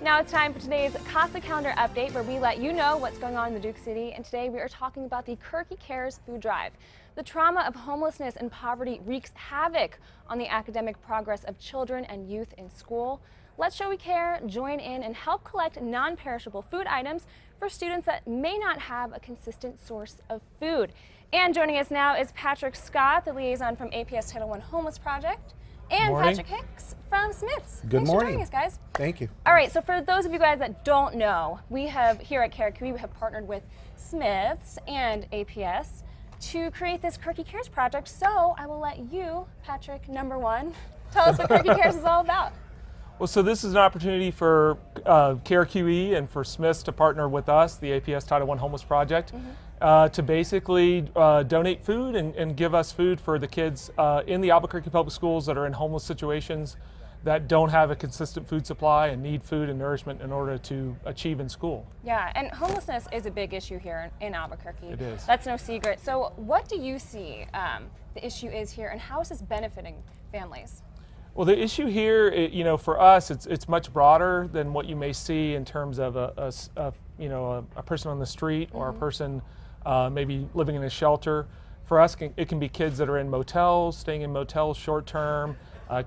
Now it's time for today's CASA Calendar Update, where we let you know what's going on in the Duke City. And today we are talking about the KRQE Cares Food Drive. The trauma of homelessness and poverty wreaks havoc on the academic progress of children and youth in school. Let's Show We Care, join in and help collect non-perishable food items for students that may not have a consistent source of food. And joining us now is Patrick Scott, the liaison from APS Title I Homeless Project, and Patrick Hicks from Smith's. Good morning. Thanks for joining us, guys. Thank you. All right, so for those of you guys that don't know, we have here at KRQE, we have partnered with Smith's and APS to create this KRQE Cares project. So I will let you, Patrick, number one, tell us what KRQE Cares is all about. Well, so this is an opportunity for KRQE and for Smiths to partner with us, the APS Title I Homeless Project, to basically donate food and give us food for the kids in the Albuquerque Public Schools that are in homeless situations that don't have a consistent food supply and need food and nourishment in order to achieve in school. Yeah, and homelessness is a big issue here in Albuquerque. It is. That's no secret. So what do you see the issue is here, and how is this benefiting families? Well, the issue here, for us, it's much broader than what you may see in terms of a person on the street or a person maybe living in a shelter. For us, it can be kids that are in motels, staying in motels short term,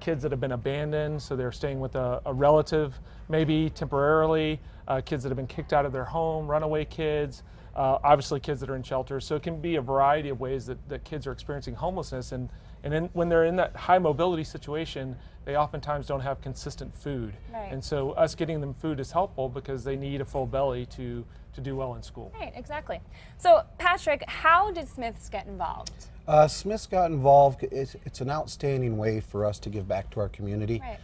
kids that have been abandoned, so they're staying with a relative, maybe temporarily, kids that have been kicked out of their home, runaway kids, obviously kids that are in shelters. So it can be a variety of ways that kids are experiencing homelessness. And when they're in that high mobility situation, they oftentimes don't have consistent food. Right. And so us getting them food is helpful because they need a full belly to do well in school. Right, exactly. So Patrick, how did Smiths get involved? Smiths got involved. It's an outstanding way for us to give back to our community. Right.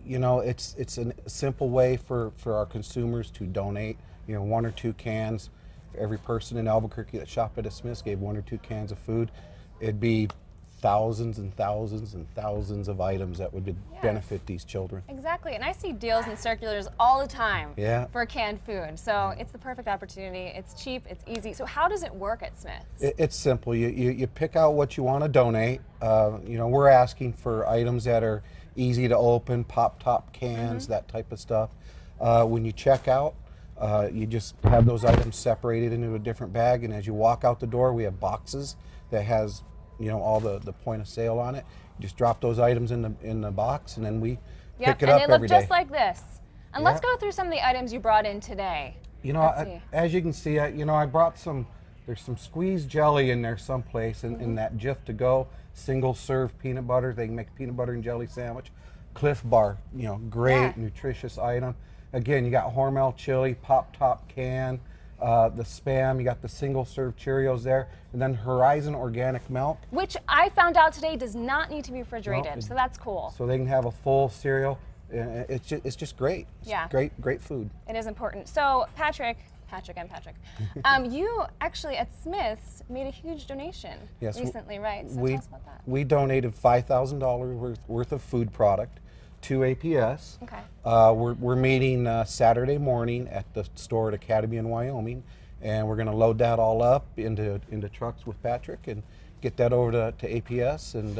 It's a simple way for our consumers to donate, 1 or 2 cans. If every person in Albuquerque that shopped at a Smiths gave 1 or 2 cans of food, it'd be thousands and thousands and thousands of items that would benefit these children. Exactly, and I see deals and circulars all the time for canned food. So it's the perfect opportunity. It's cheap, it's easy. So how does it work at Smith's? It's simple. You pick out what you want to donate. We're asking for items that are easy to open, pop-top cans, that type of stuff. When you check out, you just have those items separated into a different bag, and as you walk out the door, we have boxes that has all the point of sale on it. You just drop those items in the box, and then we pick it up every day. And they look just like this. And let's go through some of the items you brought in today. As you can see, I brought there's some squeezed jelly in there someplace in that Jif to go single serve peanut butter. They can make a peanut butter and jelly sandwich. Cliff Bar, great nutritious item. Again, you got Hormel chili, pop top can. The Spam, you got the single serve Cheerios there, and then Horizon organic milk, which I found out today does not need to be refrigerated, so that's cool. So they can have a full cereal. It's just great. It's great food. It is important. So Patrick, you actually at Smith's made a huge donation recently, right? So tell us about that. We donated $5,000 worth of food product to APS. Okay. We're meeting Saturday morning at the store at Academy in Wyoming, and we're going to load that all up into trucks with Patrick and get that over to APS. And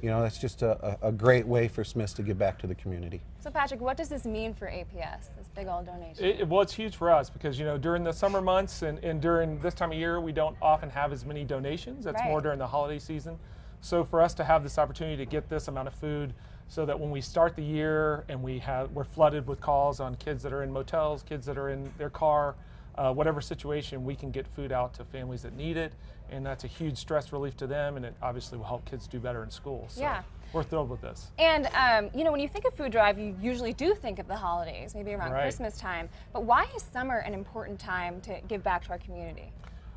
that's just a great way for Smiths to give back to the community. So Patrick, what does this mean for APS, this big old donation? Well, it's huge for us because during the summer months and during this time of year, we don't often have as many donations. That's more during the holiday season. So for us to have this opportunity to get this amount of food, so that when we start the year and we're flooded with calls on kids that are in motels, kids that are in their car, whatever situation, we can get food out to families that need it, and that's a huge stress relief to them, and it obviously will help kids do better in school. So we're thrilled with this. And when you think of food drive, you usually do think of the holidays, maybe around Christmas time. But why is summer an important time to give back to our community?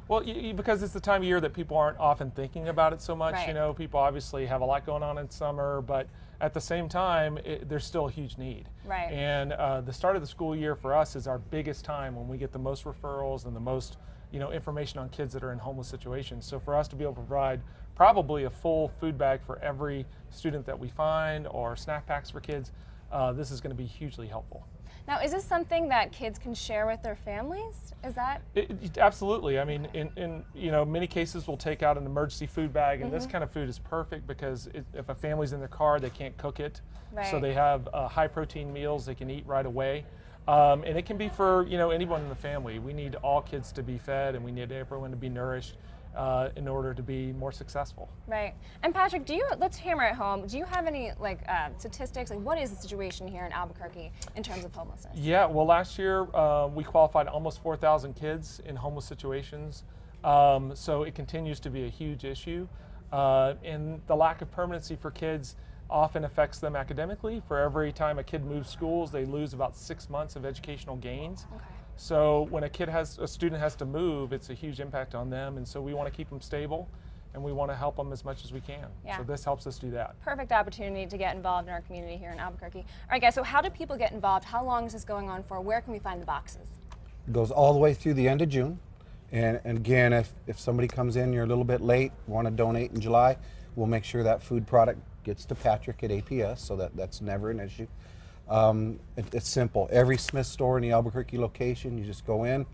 Well, because it's the time of year that people aren't often thinking about it so much. People obviously have a lot going on in summer, but at the same time, there's still a huge need. Right. And the start of the school year for us is our biggest time when we get the most referrals and the most information on kids that are in homeless situations. So for us to be able to provide probably a full food bag for every student that we find, or snack packs for kids, this is going to be hugely helpful. Now, is this something that kids can share with their families? Is that? Absolutely. I mean, in many cases, we'll take out an emergency food bag, and this kind of food is perfect because if a family's in their car, they can't cook it, so Right. they have high protein meals they can eat right away. And it can be for anyone in the family. We need all kids to be fed, and we need everyone to be nourished in order to be more successful. Right. And Patrick, let's hammer it home. Do you have any statistics? Like, what is the situation here in Albuquerque in terms of homelessness? Yeah, well, last year we qualified almost 4,000 kids in homeless situations. So it continues to be a huge issue. And the lack of permanency for kids often affects them academically. For every time a kid moves schools, they lose about 6 months of educational gains. Okay. So when a student has to move, it's a huge impact on them, and so we want to keep them stable, and we want to help them as much as we can. Yeah. So this helps us do that. Perfect opportunity to get involved in our community here in Albuquerque. All right, guys, so how do people get involved? How long is this going on for? Where can we find the boxes? It goes all the way through the end of June. And again, if somebody comes in, you're a little bit late, want to donate in July, we'll make sure that food product gets to Patrick at APS, so that's never an issue. It's simple. Every Smith store in the Albuquerque location, you just go in,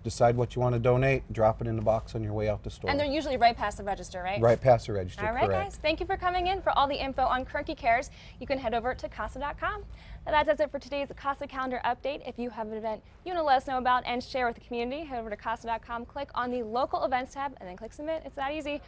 decide what you want to donate, drop it in the box on your way out the store. And they're usually right past the register, right? Right past the register, All right, correct. guys. Thank you for coming in. For all the info on KRQE Cares, you can head over to CASA.com. That does it for today's CASA calendar update. If you have an event you want to let us know about and share with the community, head over to CASA.com, click on the local events tab, and then click submit. It's that easy.